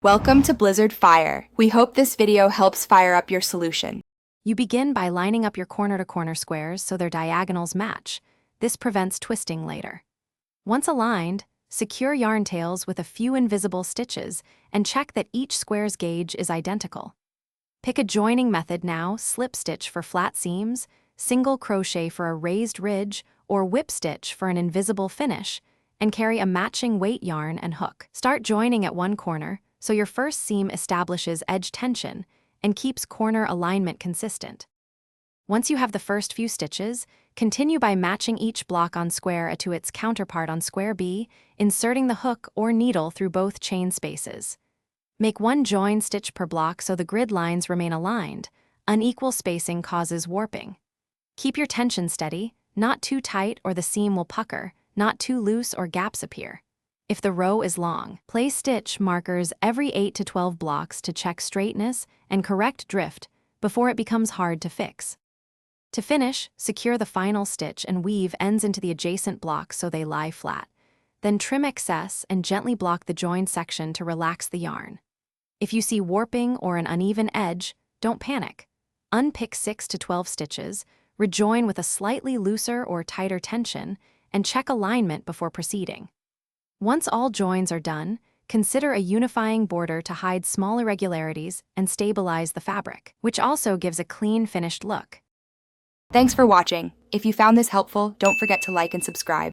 Welcome to Blizzard Fire. We hope this video helps fire up your solution. You begin by lining up your corner-to-corner squares so their diagonals match. This prevents twisting later. Once aligned, secure yarn tails with a few invisible stitches and check that each square's gauge is identical. Pick a joining method now: slip stitch for flat seams, single crochet for a raised ridge, or whip stitch for an invisible finish, and carry a matching weight yarn and hook. Start joining at one corner so your first seam establishes edge tension and keeps corner alignment consistent. Once you have the first few stitches, continue by matching each block on square A to its counterpart on square B, inserting the hook or needle through both chain spaces. Make one join stitch per block so the grid lines remain aligned. Unequal spacing causes warping. Keep your tension steady, not too tight or the seam will pucker, not too loose or gaps appear. If the row is long, place stitch markers every 8 to 12 blocks to check straightness and correct drift before it becomes hard to fix. To finish, secure the final stitch and weave ends into the adjacent blocks so they lie flat. Then trim excess and gently block the joined section to relax the yarn. If you see warping or an uneven edge, don't panic. Unpick 6 to 12 stitches, rejoin with a slightly looser or tighter tension, and check alignment before proceeding. Once all joins are done, consider a unifying border to hide small irregularities and stabilize the fabric, which also gives a clean, finished look. Thanks for watching. If you found this helpful, don't forget to like and subscribe.